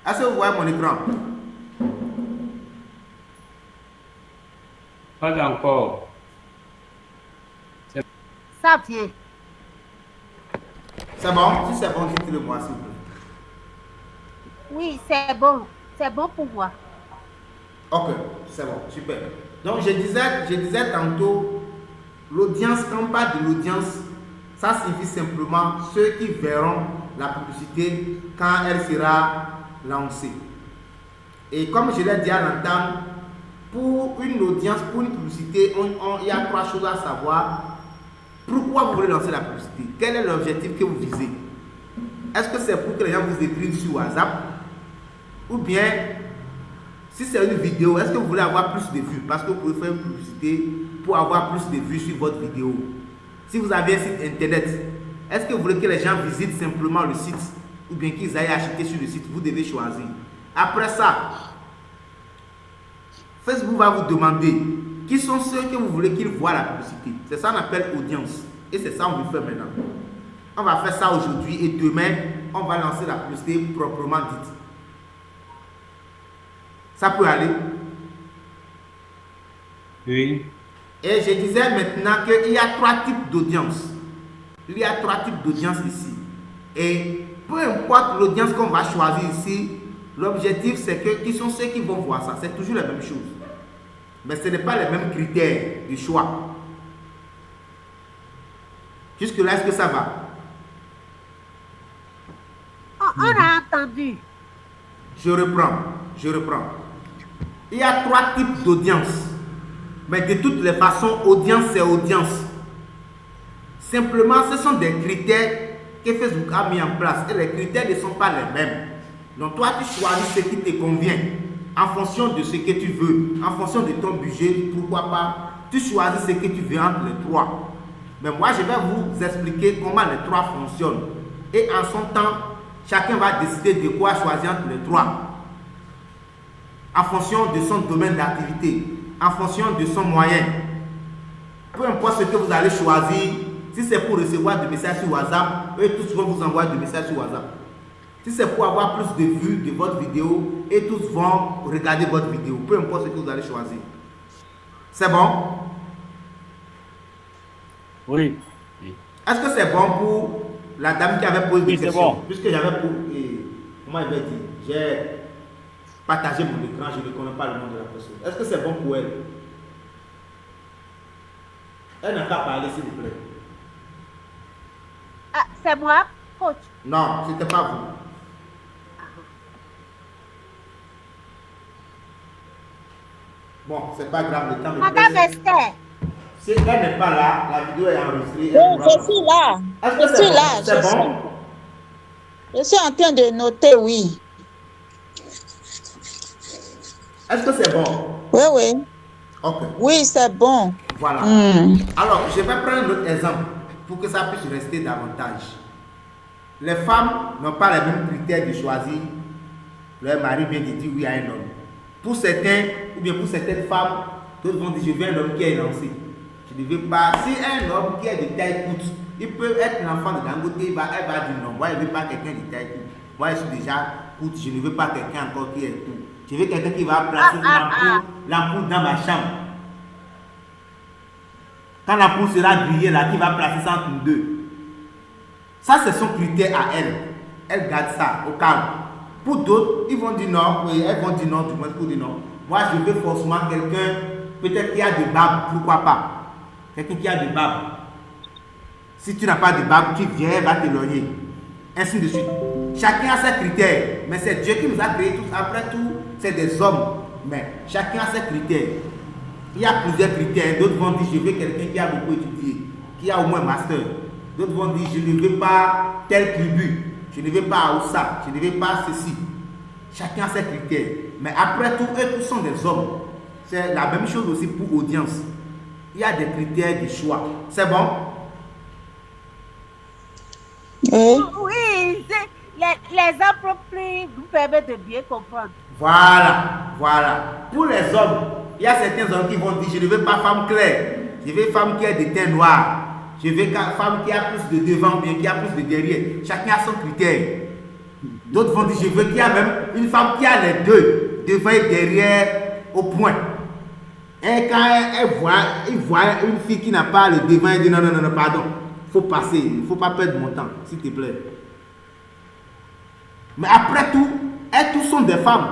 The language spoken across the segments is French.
Est-ce que vous voyez mon écran? Pas encore. Ça vient. C'est bon? Si c'est bon, dites-le moi, s'il vous plaît. Oui, c'est bon. C'est bon pour moi. Ok, c'est bon, super. Donc, je disais tantôt, l'audience, quand on parle de l'audience, ça signifie simplement ceux qui verront la publicité quand elle sera lancée. Et comme je l'ai dit à l'entame, pour une audience, pour une publicité, il y a 3 choses à savoir. Pourquoi vous voulez lancer la publicité? Quel est l'objectif que vous visez? Est-ce que c'est pour que les gens vous écrivent sur WhatsApp? Ou bien, si c'est une vidéo, est-ce que vous voulez avoir plus de vues? Parce que vous pouvez faire une publicité pour avoir plus de vues sur votre vidéo. Si vous avez un site internet, est-ce que vous voulez que les gens visitent simplement le site? Ou bien qu'ils aillent acheter sur le site? Vous devez choisir. Après ça, Facebook va vous demander qui sont ceux que vous voulez qu'ils voient la publicité. C'est ça qu'on appelle audience. Et c'est ça qu'on veut faire maintenant. On va faire ça aujourd'hui et demain, on va lancer la publicité proprement dite. Ça peut aller? Oui. Et je disais maintenant qu'il y a 3 types d'audience. Il y a 3 types d'audience ici. Et peu importe l'audience qu'on va choisir ici, l'objectif c'est que qui sont ceux qui vont voir ça. C'est toujours la même chose. Mais ce n'est pas les mêmes critères de choix. Jusque-là, est-ce que ça va? On a entendu. Je reprends. Il y a 3 types d'audience. Mais de toutes les façons, audience, c'est audience. Simplement, ce sont des critères que Facebook a mis en place. Et les critères ne sont pas les mêmes. Donc, toi, tu choisis ce qui te convient. En fonction de ce que tu veux. En fonction de ton budget, pourquoi pas. Tu choisis ce que tu veux entre les 3. Mais moi, je vais vous expliquer comment les 3 fonctionnent. Et en son temps, chacun va décider de quoi choisir entre les 3. En fonction de son domaine d'activité, en fonction de son moyen. Peu importe ce que vous allez choisir, si c'est pour recevoir des messages sur WhatsApp, eux tous vont vous envoyer des messages sur WhatsApp. Si c'est pour avoir plus de vues de votre vidéo, et tous vont regarder votre vidéo. Peu importe ce que vous allez choisir. C'est bon? Oui. Est-ce que c'est bon pour la dame qui avait posé des questions? Bon. Puisque j'avais pour... comment il va dire? J'ai partagé mon écran, je ne connais pas le nom de la personne. Est-ce que c'est bon pour elle? Elle n'a qu'à parler, s'il vous plaît. Ah, c'est moi, coach. Non, ce n'était pas vous. Bon, c'est pas grave, le temps me Madame presse. Esther. Si elle n'est pas là, la vidéo est enregistrée. Oui, je suis là. Est-ce que Je c'est suis bon? là. C'est bon? Je suis en train de noter, oui. Est-ce que c'est bon? Oui, oui. Ok. Oui, c'est bon. Voilà. Alors, je vais prendre un autre exemple pour que ça puisse rester davantage. Les femmes n'ont pas les mêmes critères de choisir leur mari bien de dire oui à un homme. Pour certains, ou bien pour certaines femmes, d'autres vont dire je veux un homme qui est lancé. Je ne veux pas. Si un homme qui est de taille courte, il peut être l'enfant de Dangote, elle va dire non. Moi, je ne veux pas quelqu'un de taille courte. Moi, je suis déjà courte, je ne veux pas quelqu'un encore qui est court. Je veux quelqu'un qui va placer l'ampoule dans ma chambre. Quand l'ampoule sera grillée là, qui va placer ça entre nous deux. Ça, c'est son critère à elle. Elle garde ça au calme. Pour d'autres, ils vont dire non, oui, elles vont dire non, du moins pour dire non. Moi, je veux forcément quelqu'un, peut-être qui a de barbe, pourquoi pas. Quelqu'un qui a de barbe. Si tu n'as pas de barbe, tu viens, elle va t'éloigner. Ainsi de suite. Chacun a ses critères. Mais c'est Dieu qui nous a créés tous. Après tout, c'est des hommes. Mais chacun a ses critères. Il y a plusieurs critères. D'autres vont dire, je veux quelqu'un qui a beaucoup étudié, qui a au moins un master. D'autres vont dire, je ne veux pas telle tribu. Je ne veux pas ça. Je ne veux pas ceci. Chacun a ses critères. Mais après tout, eux tous sont des hommes. C'est la même chose aussi pour audience. Il y a des critères de choix. C'est bon? Oui, les appropriés vous permettent de bien comprendre. Voilà. Pour les hommes, il y a certains hommes qui vont dire, je ne veux pas femme claire. Je veux femme qui a des teints noirs. Je veux femme qui a plus de devant, bien qui a plus de derrière. Chacun a son critère. D'autres vont dire, je veux qu'il y a même une femme qui a les deux, devant et derrière, au point. Et quand il voit une fille qui n'a pas le devant, elle dit non, pardon, il faut passer, il ne faut pas perdre mon temps, s'il te plaît. Mais après tout, elles tous sont des femmes.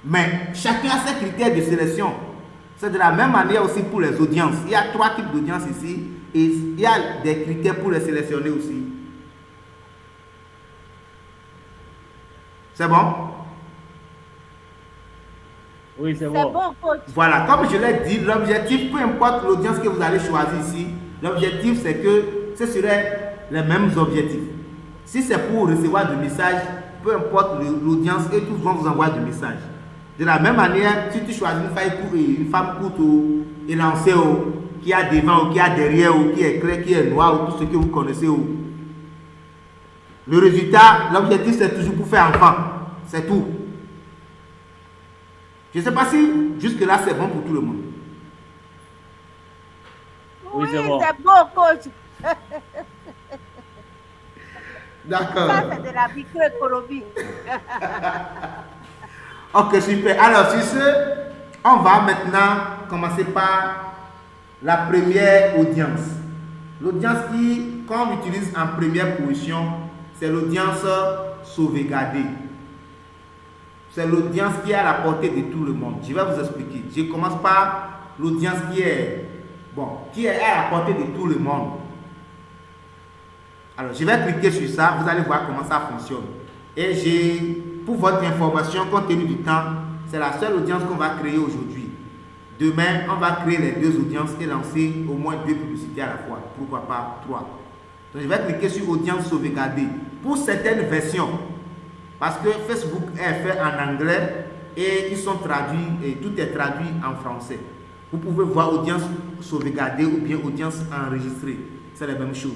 Mais chacun a ses critères de sélection. C'est de la même manière aussi pour les audiences. Il y a 3 types d'audiences ici et il y a des critères pour les sélectionner aussi. C'est bon? Oui, c'est C'est bon. bon, coach. Voilà, comme je l'ai dit, l'objectif, peu importe l'audience que vous allez choisir ici, l'objectif c'est que ce serait les mêmes objectifs. Si c'est pour recevoir des messages, peu importe l'audience, et tous vont vous envoyer des messages. De la même manière, si tu choisis une femme courte ou élancée, qui a devant ou qui a derrière, ou qui est clair, qui est noir, ou tout ce que vous connaissez, le résultat, l'objectif c'est toujours pour faire enfant. C'est tout. Je ne sais pas si jusque-là c'est bon pour tout le monde. Oui, c'est bon. c'est bon, coach. D'accord. Ça, c'est de la microéconomie. Ok, super. Alors, sur ce, on va maintenant commencer par la première audience. L'audience qu'on utilise en première position, c'est l'audience sauvegardée. C'est l'audience qui est à la portée de tout le monde. Je vais vous expliquer. Je commence par l'audience qui est à la portée de tout le monde. Alors, je vais cliquer sur ça. Vous allez voir comment ça fonctionne. Et pour votre information, compte tenu du temps, c'est la seule audience qu'on va créer aujourd'hui. Demain, on va créer les 2 audiences et lancer au moins 2 publicités à la fois. Pourquoi pas 3. Donc, je vais cliquer sur audience sauvegardée. Pour certaines versions, parce que Facebook est fait en anglais et ils sont traduits, et tout est traduit en français. Vous pouvez voir audience sauvegardée ou bien audience enregistrée. C'est la même chose.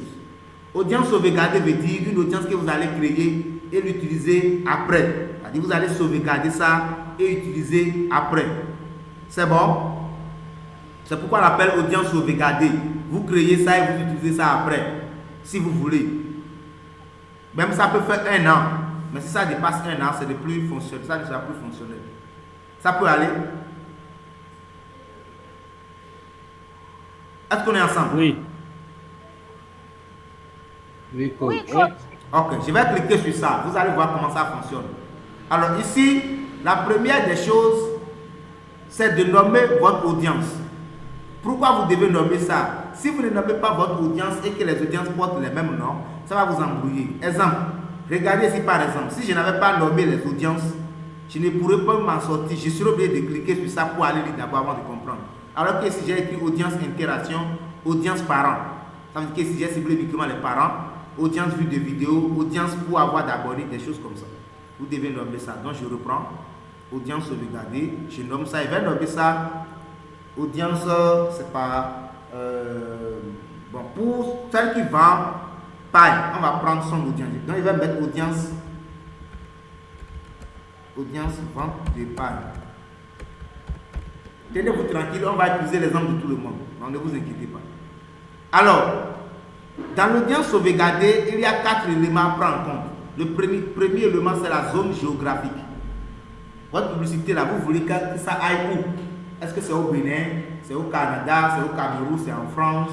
Audience sauvegardée veut dire une audience que vous allez créer et l'utiliser après. C'est-à-dire vous allez sauvegarder ça et utiliser après. C'est bon? C'est pourquoi on l'appelle audience sauvegardée. Vous créez ça et vous utilisez ça après, si vous voulez. Même ça peut faire 1 an. Mais si ça dépasse 1 an, c'est de plus fonctionnel. Ça ne sera plus fonctionnel. Ça peut aller? Est-ce qu'on est ensemble? Oui. Oui, coach. Oui, coach. Ok, je vais cliquer sur ça. Vous allez voir comment ça fonctionne. Alors ici, la première des choses, c'est de nommer votre audience. Pourquoi vous devez nommer ça? Si vous ne nommez pas votre audience et que les audiences portent les mêmes noms, ça va vous embrouiller. Exemple, regardez ici par exemple, si je n'avais pas nommé les audiences, je ne pourrais pas m'en sortir. Je serais obligé de cliquer sur ça pour aller lire d'abord avant de comprendre. Alors que si j'ai écrit audience interaction, audience parents, ça veut dire que si j'ai ciblé uniquement les parents, audience vue de vidéo, audience pour avoir d'abonnés, des choses comme ça. Vous devez nommer ça. Donc je reprends. Audience sauvegardée. Je nomme ça. Je vais nommer ça. Audience, c'est pas. Bon, pour celle qui vend paille, on va prendre son audience. Donc il va mettre audience. Audience vente de paille. Tenez-vous tranquille, on va utiliser l'exemple de tout le monde. Donc ne vous inquiétez pas. Alors, dans l'audience sauvegardée, il y a 4 éléments à prendre en compte. Le premier élément, c'est la zone géographique. Votre publicité, là, vous voulez que ça aille où? Est-ce que c'est au Bénin, c'est au Canada, c'est au Cameroun, c'est en France?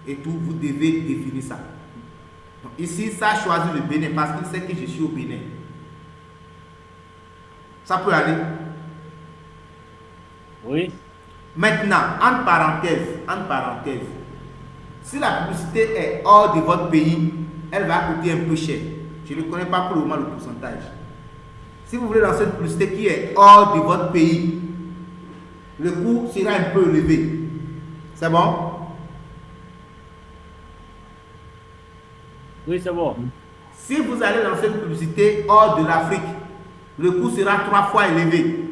Et tout, vous devez définir ça. Donc, ici, ça a choisi le Bénin parce qu'il sait que je suis au Bénin. Ça peut aller? Oui. Maintenant, entre parenthèses, si la publicité est hors de votre pays, elle va coûter un peu cher. Je ne connais pas pour le moment le pourcentage. Si vous voulez lancer une publicité qui est hors de votre pays, le coût sera un peu élevé. C'est bon? Oui, c'est bon. Si vous allez lancer une publicité hors de l'Afrique, le coût sera 3 fois élevé.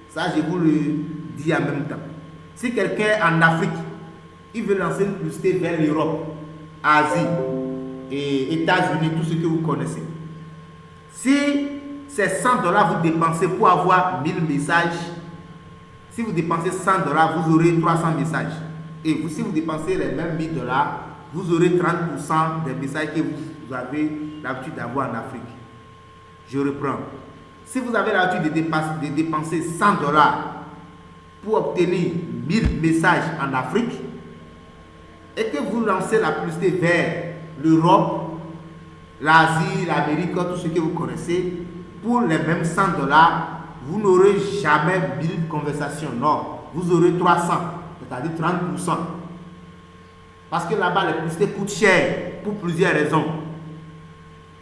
Ça, je vous le dis en même temps. Si quelqu'un est en Afrique, il veut lancer une publicité vers l'Europe, Asie et États-Unis, tout ce que vous connaissez. Si c'est 100 $, vous dépensez pour avoir 1000 messages. Si vous dépensez 100 $, vous aurez 300 messages. Et si vous dépensez les mêmes 1000 $, vous aurez 30% des messages que vous avez l'habitude d'avoir en Afrique. Je reprends. Si vous avez l'habitude de dépenser 100 $ pour obtenir 1000 messages en Afrique et que vous lancez la publicité vers l'Europe, l'Asie, l'Amérique, tout ce que vous connaissez, pour les mêmes 100 $, vous n'aurez jamais 1000 conversations. Non, vous aurez 300, c'est-à-dire 30%. Parce que là-bas, les publicités coûtent cher pour plusieurs raisons.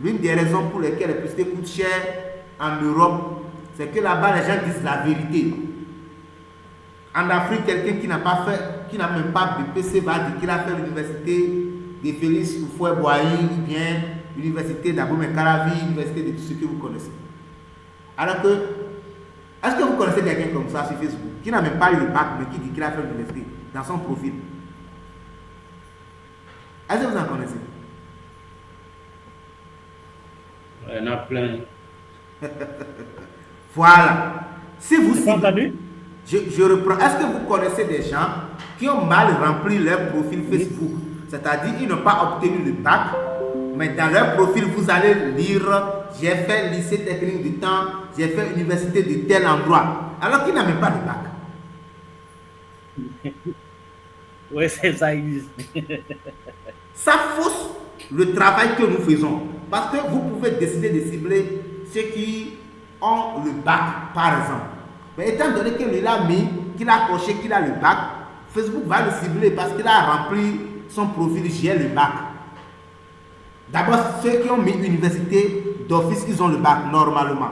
L'une des raisons pour lesquelles les publicités coûtent cher en Europe, c'est que là-bas, les gens disent la vérité. En Afrique, quelqu'un qui n'a même pas BPC va dire qu'il a fait l'université de Félix Houphouët-Boigny, ou bien l'université d'Abomey Calavi, l'université de tout ce que vous connaissez. Alors que, est-ce que vous connaissez quelqu'un comme ça sur Facebook, qui n'a même pas eu le bac, mais qui dit qu'il a fait l'université dans son profil? Est-ce que vous en connaissez? Il y en a plein. Voilà. Si vous entendu? Je reprends. Est-ce que vous connaissez des gens qui ont mal rempli leur profil Facebook? C'est-à-dire, ils n'ont pas obtenu le bac, mais dans leur profil, vous allez lire j'ai fait lycée technique du temps, j'ai fait université de tel endroit, alors qu'ils n'ont même pas de bac. Oui, ça existe. Ça fausse le travail que nous faisons. Parce que vous pouvez décider de cibler ceux qui ont le bac, par exemple. Mais étant donné qu'il a mis, qu'il a coché, qu'il a le bac, Facebook va le cibler parce qu'il a rempli son profil j'ai le bac. D'abord, ceux qui ont mis université d'office, ils ont le bac normalement.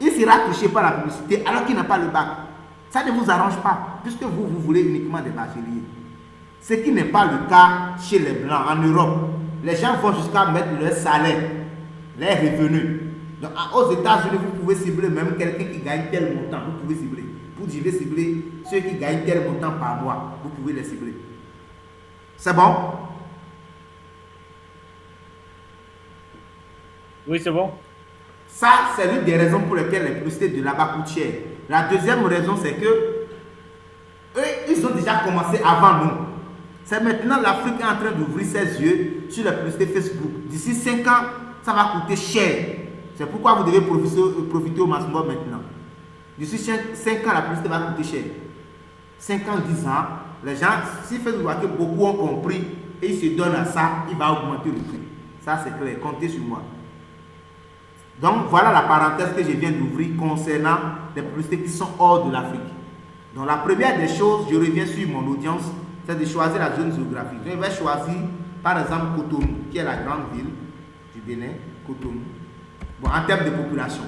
Il sera touché par la publicité alors qu'il n'a pas le bac. Ça ne vous arrange pas, puisque vous voulez uniquement des bacheliers. Ce qui n'est pas le cas chez les Blancs en Europe. Les gens vont jusqu'à mettre leur salaire, leurs revenus. Donc, aux États-Unis, vous pouvez cibler même quelqu'un qui gagne tel montant. Vous pouvez cibler. Vous devez cibler ceux qui gagnent tel montant par mois. Vous pouvez les cibler. C'est bon? Oui, c'est bon. Ça, c'est l'une des raisons pour lesquelles les publicités de là-bas coûtent cher. La deuxième raison, c'est que eux, ils ont déjà commencé avant nous. C'est maintenant l'Afrique est en train d'ouvrir ses yeux sur la publicité Facebook. D'ici 5 ans, ça va coûter cher. C'est pourquoi vous devez profiter au maximum maintenant. D'ici 5 ans, la publicité va coûter cher. 5 ans, 10 ans, les gens, si Facebook voit que beaucoup ont compris et ils se donnent à ça, il va augmenter le prix. Ça, c'est clair. Comptez sur moi. Donc, voilà la parenthèse que je viens d'ouvrir concernant les publicités qui sont hors de l'Afrique. Donc, la première des choses, je reviens sur mon audience, c'est de choisir la zone géographique. Je vais choisir, par exemple, Cotonou, qui est la grande ville du Bénin, Cotonou. Bon, en termes de population.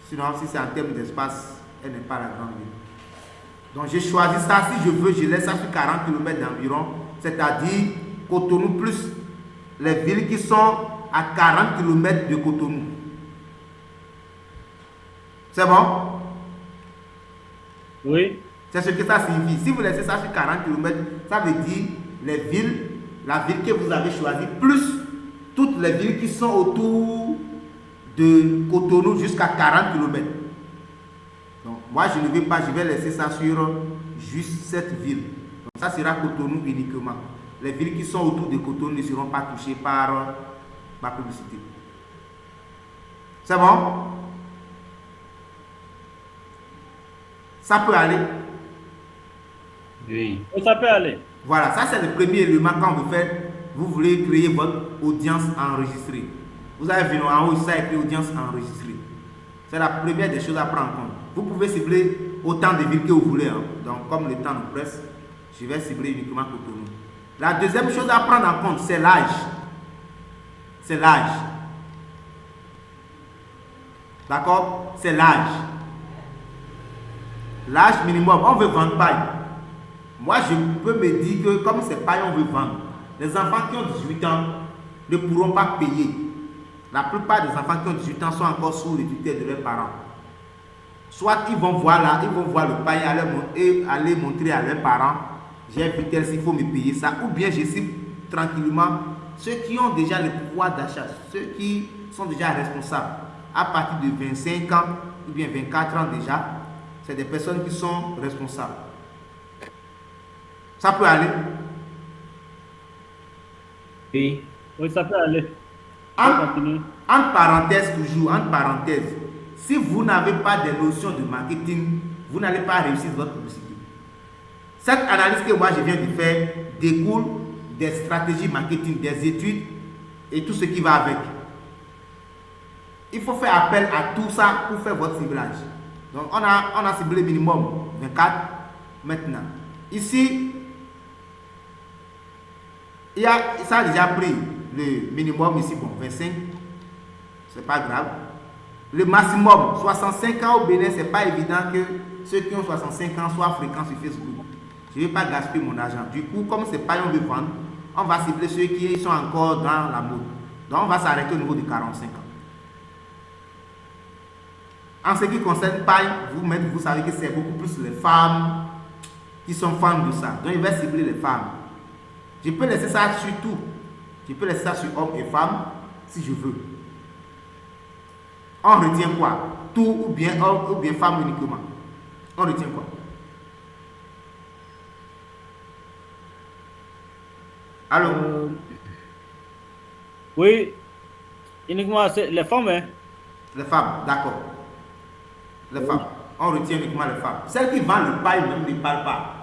Sinon, si c'est en termes d'espace, elle n'est pas la grande ville. Donc, j'ai choisi ça. Si je veux, je laisse ça sur 40 km d'environ, c'est-à-dire Cotonou plus les villes qui sont à 40 km de Cotonou. C'est bon? Oui. C'est ce que ça signifie. Si vous laissez ça sur 40 km, ça veut dire les villes, la ville que vous avez choisie, plus toutes les villes qui sont autour de Cotonou jusqu'à 40 km. Donc, moi, je ne vais pas, je vais laisser ça sur juste cette ville. Donc, ça sera Cotonou uniquement. Les villes qui sont autour de Cotonou ne seront pas touchées par ma publicité. C'est bon? Ça peut aller? Oui. Ça peut aller. Voilà, ça c'est le premier élément quand vous voulez créer votre audience enregistrée. Vous avez vu en haut, ça écrit audience enregistrée. C'est la première des choses à prendre en compte. Vous pouvez cibler autant de villes que vous voulez. Hein. Donc, comme le temps nous presse, je vais cibler uniquement Cotonou. La deuxième chose à prendre en compte, c'est l'âge. C'est l'âge. D'accord? C'est l'âge. L'âge minimum, on veut vendre paille. Moi, je peux me dire que comme c'est paille, on veut vendre. Les enfants qui ont 18 ans ne pourront pas payer. La plupart des enfants qui ont 18 ans sont encore sous les tutelles de leurs parents. Soit ils vont voir là, ils vont voir le paille et aller montrer à leurs parents, j'ai vu tel s'il faut me payer ça. Ou bien je cible tranquillement ceux qui ont déjà le pouvoir d'achat, ceux qui sont déjà responsables. À partir de 25 ans ou bien 24 ans déjà, c'est des personnes qui sont responsables. Ça peut aller? Oui. Oui, ça peut aller. Entre parenthèses, toujours, entre parenthèses, si vous n'avez pas de notions de marketing, vous n'allez pas réussir votre publicité. Cette analyse que moi je viens de faire découle des stratégies marketing, des études et tout ce qui va avec. Il faut faire appel à tout ça pour faire votre ciblage. Donc on a ciblé minimum 24 maintenant. Ici, ça a déjà pris le minimum ici, bon, 25, c'est pas grave. Le maximum, 65 ans au Bénin, c'est pas évident que ceux qui ont 65 ans soient fréquents sur Facebook. Je ne vais pas gaspiller mon argent. Du coup, comme c'est pas on veut vendre, on va cibler ceux qui sont encore dans la mode. Donc on va s'arrêter au niveau de 45 ans. En ce qui concerne Paille, vous savez que c'est beaucoup plus les femmes qui sont fans de ça. Donc il va cibler les femmes. Je peux laisser ça sur tout. Je peux laisser ça sur hommes et femmes si je veux. On retient quoi? Tout ou bien homme ou bien femme uniquement. On retient quoi? Allô? Oui, uniquement les femmes. Hein? Les femmes, d'accord. Les femmes. On retient uniquement les femmes. Celles qui vendent le paille même ne parlent pas.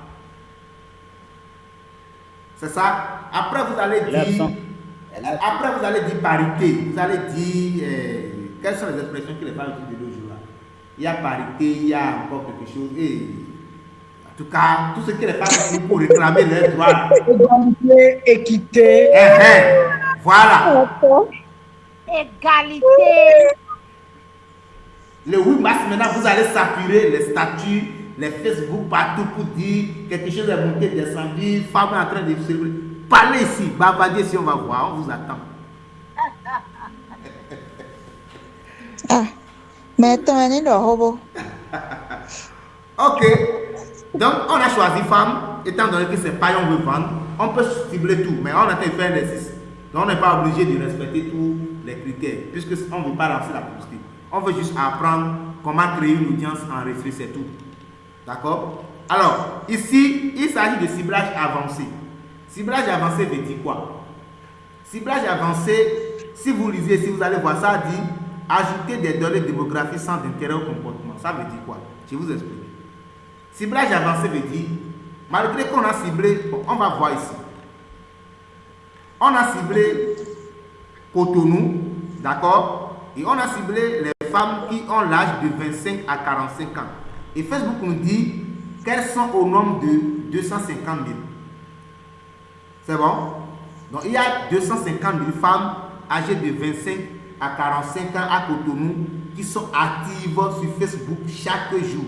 C'est ça. Après, vous allez dire parité. Vous allez dire quelles sont les expressions que les femmes utilisent de nos jours là. Il y a parité, il y a encore quelque chose. Et, en tout cas, tout ce que les femmes utilisent pour réclamer leurs droits. Égalité, équité. Voilà. Égalité. Le 8 mars, maintenant, vous allez saturer les statuts, les Facebook partout pour dire quelque chose est monté, descendu, femme est en train de célébrer. Parlez ici, bavardez si on va voir, on vous attend. Mais attends, on est le robot. Ok. Donc, on a choisi femme, étant donné que c'est pas on veut vendre, on peut cibler tout, mais on a fait un exercice. Donc, on n'est pas obligé de respecter tous les critères, puisque on ne veut pas lancer la publicité. On veut juste apprendre comment créer une audience enregistrée, c'est tout. D'accord? Alors, ici, il s'agit de ciblage avancé. Ciblage avancé veut dire quoi? Ciblage avancé, si vous lisez, si vous allez voir ça, dit ajouter des données démographiques sans intérêt au comportement. Ça veut dire quoi? Je vous explique. Ciblage avancé veut dire, malgré qu'on a ciblé, bon, on va voir ici. On a ciblé Cotonou, d'accord? Et on a ciblé les femmes qui ont l'âge de 25 à 45 ans. Et Facebook nous dit qu'elles sont au nombre de 250 000. C'est bon? Donc il y a 250 000 femmes âgées de 25 à 45 ans à Cotonou qui sont actives sur Facebook chaque jour.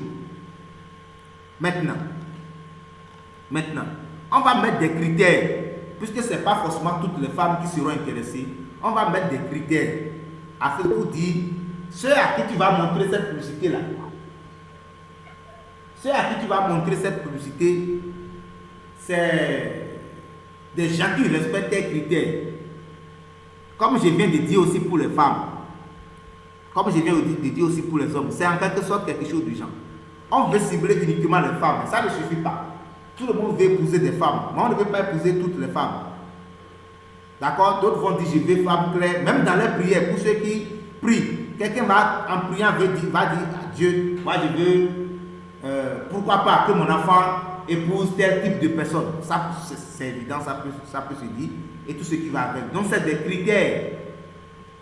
Maintenant, on va mettre des critères, puisque ce n'est pas forcément toutes les femmes qui seront intéressées. On va mettre des critères afin de vous dire ceux à qui tu vas montrer cette publicité-là. Ceux à qui tu vas montrer cette publicité, c'est des gens qui respectent tes critères. Comme je viens de dire aussi pour les femmes, comme je viens de dire aussi pour les hommes, c'est en quelque sorte quelque chose de genre. On veut cibler uniquement les femmes, ça ne suffit pas. Tout le monde veut épouser des femmes, mais on ne veut pas épouser toutes les femmes. D'accord? D'autres vont dire je veux femme claire, même dans les prières, pour ceux qui prient. Quelqu'un va, en priant, va dire à Dieu, moi je veux, pourquoi pas que mon enfant épouse tel type de personne. Ça, c'est évident, ça peut se dire, et tout ce qui va avec. Donc c'est des critères.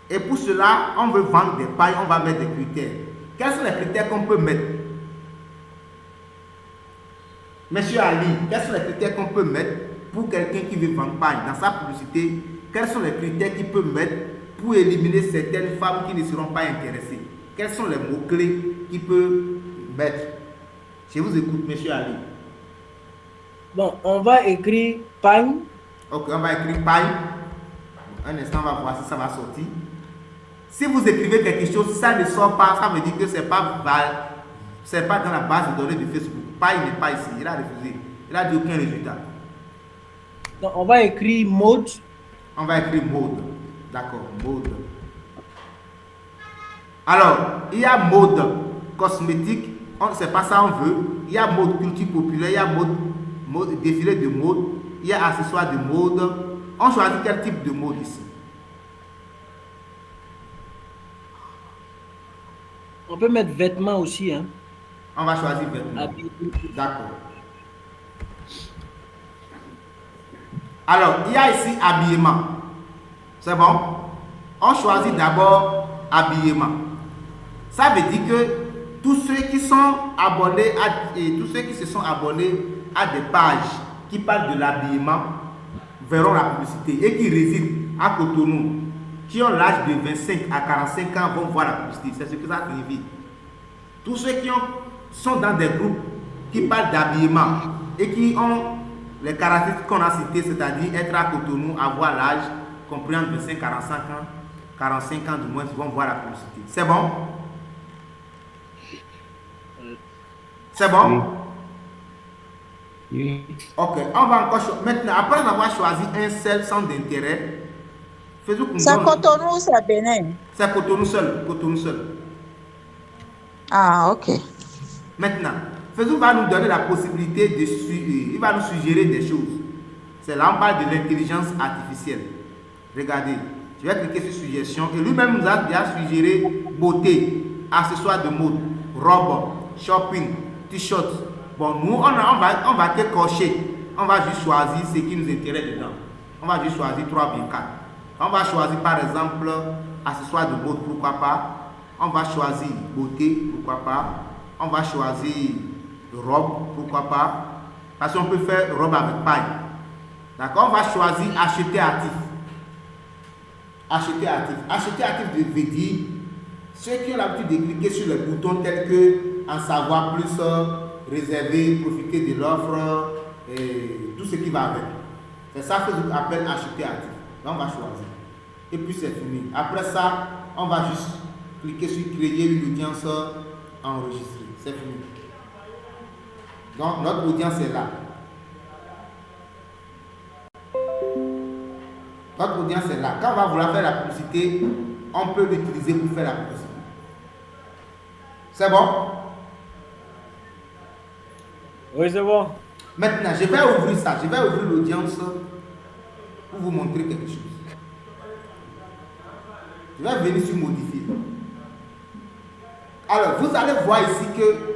Et pour cela, on veut vendre des pailles, on va mettre des critères. Quels sont les critères qu'on peut mettre? Monsieur Ali, quels sont les critères qu'on peut mettre pour quelqu'un qui veut vendre paille dans sa publicité? Quels sont les critères qu'il peut mettre pour éliminer certaines femmes qui ne seront pas intéressées? Quels sont les mots-clés qu'il peut mettre? Je vous écoute, monsieur Ali. Bon, on va écrire paille. Ok, on va écrire paille. Un instant, on va voir si ça va sortir. Si vous écrivez quelque chose, si ça ne sort pas, ça veut dire que ce n'est pas dans la base de données de Facebook. Paille n'est pas ici, il a refusé. Il n'a dit aucun résultat. Donc, on va écrire mode. On va écrire mode. D'accord, mode. Alors, il y a mode cosmétique. C'est pas ça on veut. Il y a mode culture populaire, il y a mode défilé de mode, il y a accessoires de mode. On choisit quel type de mode ici? On peut mettre vêtements aussi. Hein. On va choisir vêtements. Habillé. D'accord. Alors, il y a ici habillement. C'est bon? On choisit d'abord habillement. Ça veut dire que tous ceux qui sont abonnés et tous ceux qui se sont abonnés à des pages qui parlent de l'habillement verront la publicité et qui résident à Cotonou, qui ont l'âge de 25 à 45 ans vont voir la publicité. C'est ce que ça signifie. Tous ceux qui sont dans des groupes qui parlent d'habillement et qui ont les caractéristiques qu'on a citées, c'est-à-dire être à Cotonou, avoir l'âge compris entre 25 et 45 ans du moins, vont voir la publicité. C'est bon? C'est bon? Oui. Ok, on va encore maintenant, après avoir choisi un seul centre d'intérêt, faisons comme C'est Cotonou ou c'est Bénin? C'est Cotonou seul, Cotonou seul. Ah, ok. Maintenant, faisons va nous donner la possibilité de il va nous suggérer des choses. C'est là on parle de l'intelligence artificielle. Regardez, je vais cliquer sur suggestion et lui-même nous a déjà suggéré beauté, accessoires de mode, robe, shopping, t-shirt. Bon, nous on va que cocher. On va juste choisir ce qui nous intéresse dedans. On va juste choisir 3 bien 4. On va choisir par exemple accessoires de mode, pourquoi pas. On va choisir beauté, pourquoi pas. On va choisir robe, pourquoi pas. Parce qu'on peut faire robe avec paille. D'accord? On va choisir acheter actif. Acheter actif. Acheter actif veut dire ceux qui ont l'habitude de cliquer sur les boutons tels que en savoir plus, réserver, profiter de l'offre, et tout ce qui va avec. C'est ça que je appelle acheter actif. Donc on va choisir. Et puis c'est fini. Après ça, on va juste cliquer sur créer une audience enregistrée. C'est fini. Donc notre audience est là. Notre audience est là. Quand on va vouloir faire la publicité, on peut l'utiliser pour faire la publicité. C'est bon? Oui, c'est bon. Maintenant, je vais ouvrir ça. Je vais ouvrir l'audience pour vous montrer quelque chose. Je vais venir sur modifier. Alors, vous allez voir ici que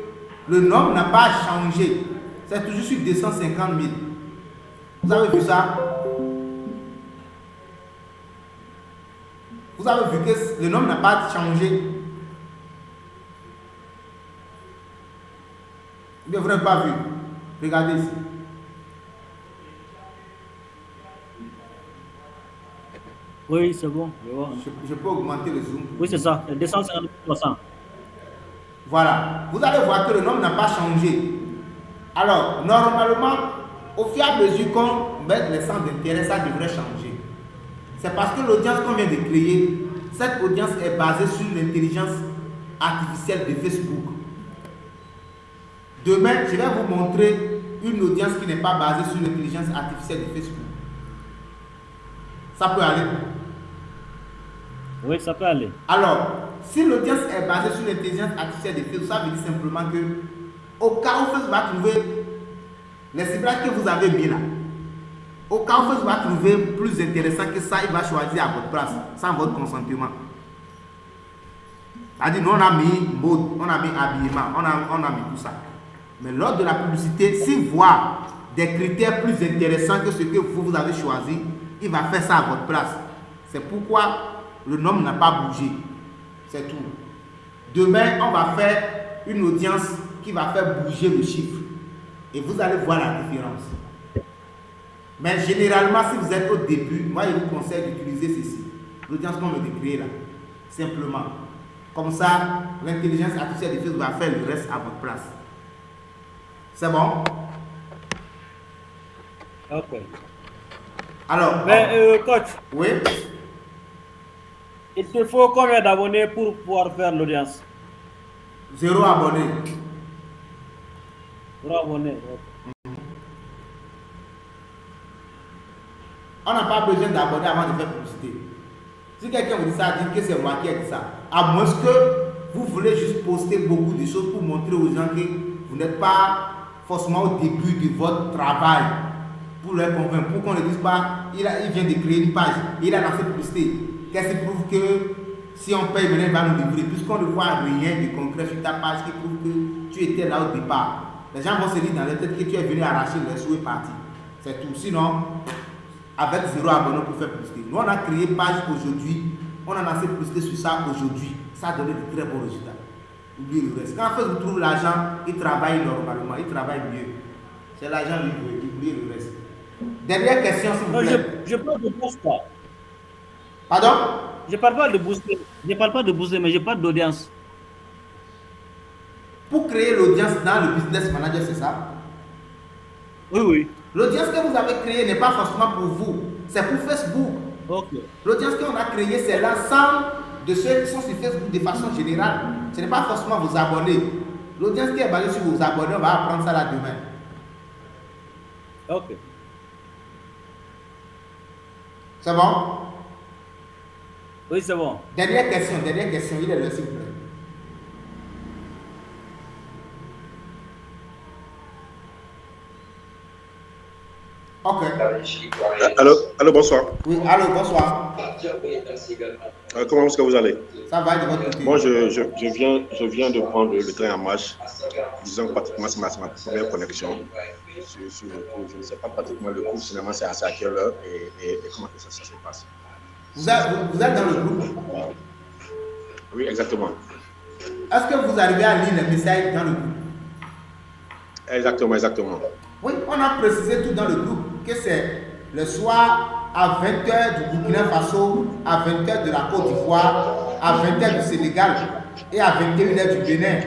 le nombre n'a pas changé. C'est toujours sur 250 000. Vous avez vu ça? Vous avez vu que le nombre n'a pas changé. Vous n'avez pas vu. Regardez ici. Oui, c'est bon. Je peux augmenter le zoom. Oui, c'est ça. 250%. Voilà. Vous allez voir que le nombre n'a pas changé. Alors, normalement, au fur et à mesure qu'on met les centres d'intérêt, ça devrait changer. C'est parce que l'audience qu'on vient de créer, cette audience est basée sur l'intelligence artificielle de Facebook. Demain, je vais vous montrer une audience qui n'est pas basée sur l'intelligence artificielle de Facebook. Ça peut aller? Oui, ça peut aller. Alors, si l'audience est basée sur l'intelligence artificielle de Facebook, ça veut dire simplement que au cas où Facebook va trouver les ciblages que vous avez mis là, au cas où Facebook va trouver plus intéressant que ça, il va choisir à votre place, sans votre consentement. C'est-à-dire, nous on a mis mode, on a mis habillement, on a mis tout ça. Mais lors de la publicité, s'il voit des critères plus intéressants que ce que vous avez choisi, il va faire ça à votre place. C'est pourquoi le nombre n'a pas bougé. C'est tout. Demain, on va faire une audience qui va faire bouger le chiffre. Et vous allez voir la différence. Mais généralement, si vous êtes au début, moi je vous conseille d'utiliser ceci. L'audience qu'on veut décrire là. Simplement. Comme ça, l'intelligence artificielle de Facebook va faire le reste à votre place. C'est bon? Ok. Alors. Mais coach, oui? il te faut combien d'abonnés pour pouvoir faire l'audience? 0 abonné. 0 abonnés. On n'a pas besoin d'abonnés avant de faire publicité. Si quelqu'un vous dit ça, dites que c'est moi qui ai dit ça. À moins que vous voulez juste poster beaucoup de choses pour montrer aux gens que vous n'êtes pas forcément au début de votre travail. Pour leur convaincre, pour qu'on ne dise pas, il vient de créer une page, il a lancé publicité. Qu'est-ce qui prouve que si on paye, maintenant il va nous livrer. Puisqu'on ne voit rien de concret sur ta page qui prouve que tu étais là au départ. Les gens vont se dire dans leur tête que tu es venu arracher les sous et parti. C'est tout. Sinon, avec 0 abonnés pour faire publicité. Nous, on a créé page aujourd'hui. On en a fait publicité sur ça aujourd'hui. Ça a donné de très bons résultats. Oubliez le reste. Quand Facebook trouve l'argent, il travaille normalement. Il travaille mieux. C'est l'argent lui veut. Oubliez le reste. Dernière question, s'il vous Non, plaît. je parle de boost pas. Pardon? Je parle pas de booster. Je parle pas de booster, mais je parle d'audience. Pour créer l'audience dans le business manager, c'est ça? Oui, oui. L'audience que vous avez créée n'est pas forcément pour vous. C'est pour Facebook. Ok. L'audience qu'on a créée, c'est l'ensemble de ceux qui sont sur Facebook de façon générale. Ce n'est pas forcément vos abonnés. L'audience qui est basée sur vos abonnés, on va apprendre ça là demain. Ok. C'est bon? Oui, c'est bon. Dernière question, il est là, s'il vous plaît. Ok. Allô, bonsoir. Oui, allô, bonsoir. Comment est-ce que vous allez? Ça va de votre côté? Moi, je viens de prendre le train en marche. Disons que pratiquement c'est ma première connexion sur le cours. Je ne sais pas pratiquement le cours, finalement, c'est à quelle heure et comment que ça se passe. Vous êtes dans le groupe? Oui, exactement. Est-ce que vous arrivez à lire les messages dans le groupe? Exactement. Oui, on a précisé tout dans le groupe que c'est le soir à 20h du Burkina Faso, à 20h de la Côte d'Ivoire, à 20h du Sénégal et à 21h du Bénin.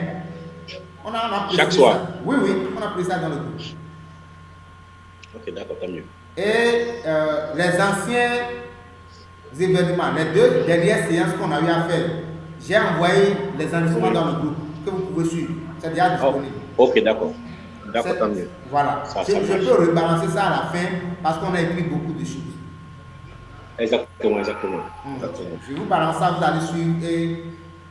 On a précisé chaque soir? Ça. Oui, on a précisé ça dans le groupe. Ok, d'accord, tant mieux. Et les anciens événements, les 2 dernières séances qu'on a eu à faire, j'ai envoyé les enregistrements dans le groupe que vous pouvez suivre. C'est déjà disponible. Ok, d'accord. D'accord, tant mieux. Voilà. Je peux rebalancer ça à la fin parce qu'on a écrit beaucoup de choses. Exactement. Je vous balance ça, vous allez suivre et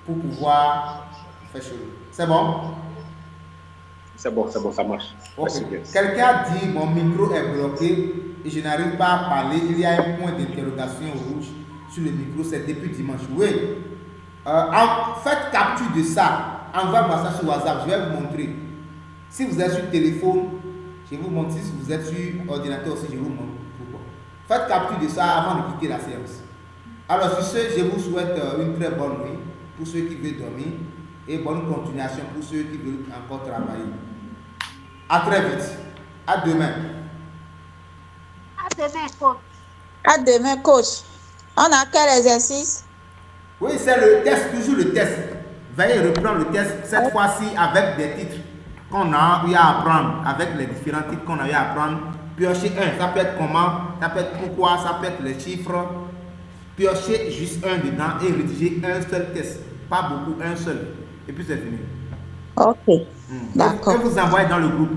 pour pouvoir faire chose. C'est bon? C'est bon, ça marche. Okay. Quelqu'un a dit mon micro est bloqué et je n'arrive pas à parler. Il y a un point d'interrogation rouge sur le micro, c'est depuis dimanche. Oui. Faites capture de ça. Envoyez-moi ça sur WhatsApp, je vais vous montrer. Si vous êtes sur téléphone, je vous montre. Si vous êtes sur ordinateur aussi, je vous montre pourquoi. Faites capture de ça avant de quitter la séance. Alors sur ce, je vous souhaite une très bonne nuit pour ceux qui veulent dormir et bonne continuation pour ceux qui veulent encore travailler. À très vite. À demain. À demain, coach. À demain, coach. On a quel exercice? Oui, c'est le test, toujours le test. Veuillez reprendre le test, cette fois-ci avec des titres qu'on a eu à apprendre, avec les différents titres qu'on a eu à apprendre. Piocher un, ça peut être comment, ça peut être pourquoi, ça peut être les chiffres. Piocher juste un dedans et rédiger un seul test. Pas beaucoup, un seul. Et puis c'est fini. Ok. D'accord. Et vous envoyez dans le groupe.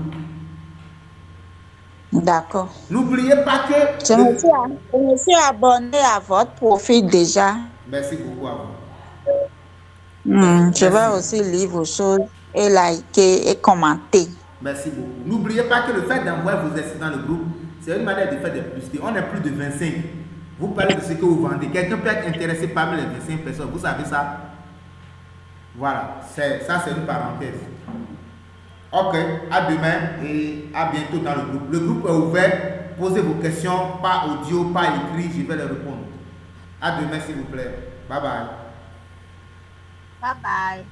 D'accord. N'oubliez pas que... Je me suis abonné à votre profil déjà. Merci beaucoup à vous. Je vais aussi lire vos choses et liker et commenter. Merci beaucoup. N'oubliez pas que le fait d'envoyer vos essais dans le groupe, c'est une manière de faire des publicités. On est plus de 25. Vous parlez de ce que vous vendez. Quelqu'un peut être intéressé parmi les 25 personnes. Vous savez ça? Voilà. Ça, c'est une parenthèse. Ok. À demain et à bientôt dans le groupe. Le groupe est ouvert. Posez vos questions par audio, par écrit. Je vais les répondre. À demain, s'il vous plaît. Bye bye. Bye bye.